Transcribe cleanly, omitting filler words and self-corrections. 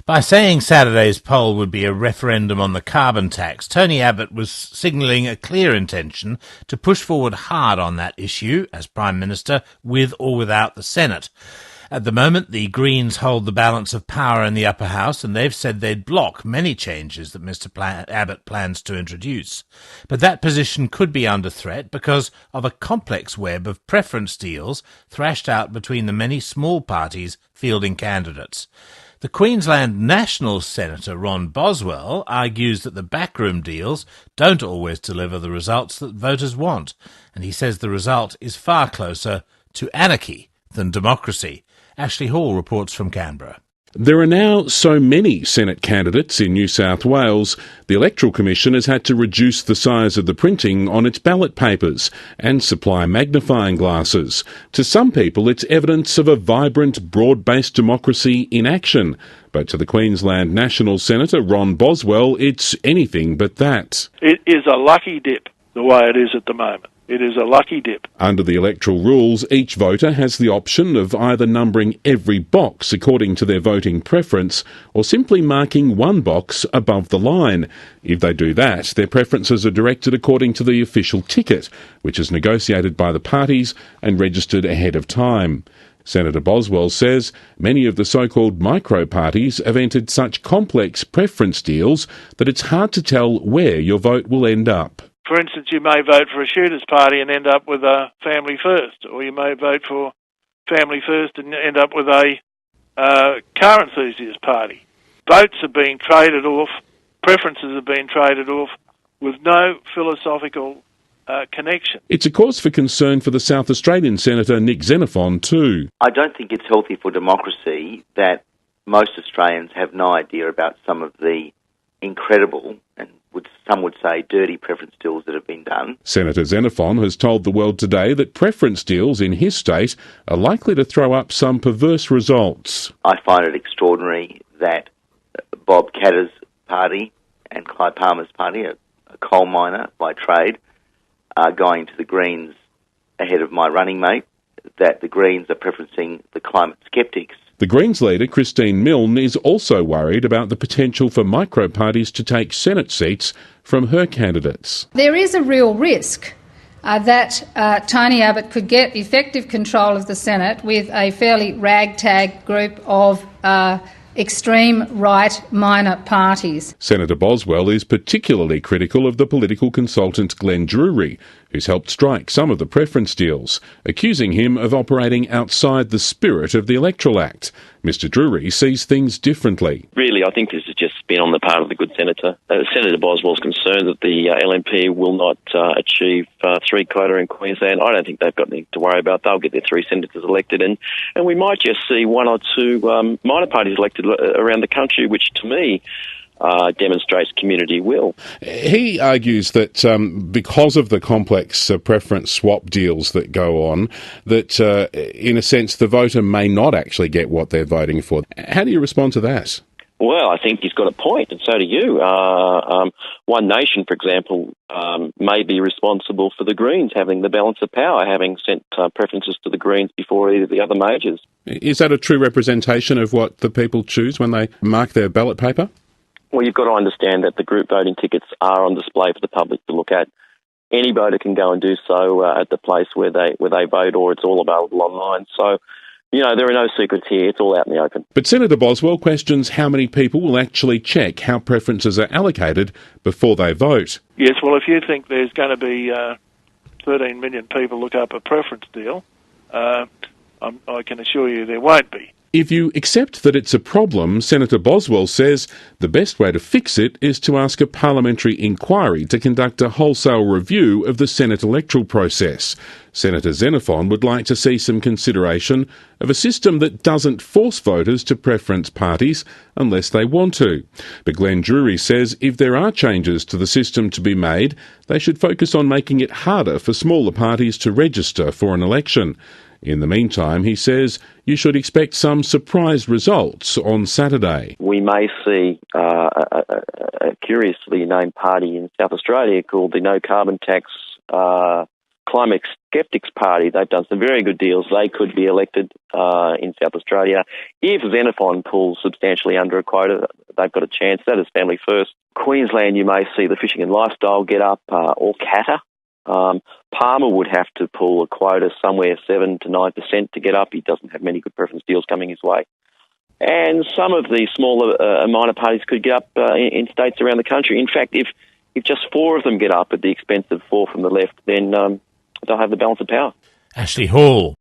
By saying Saturday's poll would be a referendum on the carbon tax, Tony Abbott was signalling a clear intention to push forward hard on that issue as Prime Minister, with or without the Senate. At the moment, the Greens hold the balance of power in the upper house, and they've said they'd block many changes that Mr. Abbott plans to introduce. But that position could be under threat because of a complex web of preference deals thrashed out between the many small parties fielding candidates. The Queensland National Senator Ron Boswell argues that the backroom deals don't always deliver the results that voters want, and he says the result is far closer to anarchy than democracy. Ashley Hall reports from Canberra. There are now so many Senate candidates in New South Wales, the Electoral Commission has had to reduce the size of the printing on its ballot papers and supply magnifying glasses. To some people, it's evidence of a vibrant, broad-based democracy in action. But to the Queensland National Senator Ron Boswell, it's anything but that. It is a lucky dip, the way it is at the moment. It is a lucky dip. Under the electoral rules, each voter has the option of either numbering every box according to their voting preference or simply marking one box above the line. If they do that, their preferences are directed according to the official ticket, which is negotiated by the parties and registered ahead of time. Senator Boswell says many of the so-called micro-parties have entered such complex preference deals that it's hard to tell where your vote will end up. For instance, you may vote for a shooters party and end up with a family first, or you may vote for family first and end up with a car enthusiast party. Votes are being traded off, preferences are being traded off with no philosophical connection. It's a cause for concern for the South Australian Senator Nick Xenophon too. I don't think it's healthy for democracy that most Australians have no idea about some of the incredible and some would say dirty preference deals that have been done. Senator Xenophon has told The World Today that preference deals in his state are likely to throw up some perverse results. I find it extraordinary that Bob Katter's party and Clive Palmer's party, a coal miner by trade, are going to the Greens ahead of my running mate, that the Greens are preferencing the climate sceptics. The Greens leader, Christine Milne, is also worried about the potential for micro-parties to take Senate seats from her candidates. There is a real risk that Tony Abbott could get effective control of the Senate with a fairly ragtag group of extreme right minor parties. Senator Boswell is particularly critical of the political consultant Glenn Druery, who's helped strike some of the preference deals, accusing him of operating outside the spirit of the Electoral Act. Mr Druery sees things differently. Really, I think this is just spin on the part of the good senator. Senator Boswell's concerned that the LNP will not achieve three quota in Queensland. I don't think they've got anything to worry about. They'll get their three senators elected, and we might just see one or two minor parties elected around the country, which to me demonstrates community will. He argues that because of the complex preference swap deals that go on, that in a sense the voter may not actually get what they're voting for. How do you respond to that? Well, I think he's got a point, and so do you. One Nation, for example, may be responsible for the Greens having the balance of power, having sent preferences to the Greens before either of the other majors. Is that a true representation of what the people choose when they mark their ballot paper? Well, you've got to understand that the group voting tickets are on display for the public to look at. Any voter can go and do so at the place where they vote, or it's all available online. So, there are no secrets here. It's all out in the open. But Senator Boswell questions how many people will actually check how preferences are allocated before they vote. Yes, well, if you think there's going to be 13 million people look up a preference deal, I can assure you there won't be. If you accept that it's a problem, Senator Boswell says the best way to fix it is to ask a parliamentary inquiry to conduct a wholesale review of the Senate electoral process. Senator Xenophon would like to see some consideration of a system that doesn't force voters to preference parties unless they want to. But Glenn Druery says if there are changes to the system to be made, they should focus on making it harder for smaller parties to register for an election. In the meantime, he says you should expect some surprise results on Saturday. We may see a curiously named party in South Australia called the No Carbon Tax Climate Skeptics Party, they've done some very good deals. They could be elected in South Australia. If Xenophon pulls substantially under a quota, they've got a chance. That is Family First. Queensland, you may see the Fishing and Lifestyle get up, or Qatar. Palmer would have to pull a quota somewhere 7 to 9% to get up. He doesn't have many good preference deals coming his way. And some of the smaller minor parties could get up in states around the country. In fact, if just 4 of them get up at the expense of 4 from the left, then they'll have the balance of power. Ashley Hall.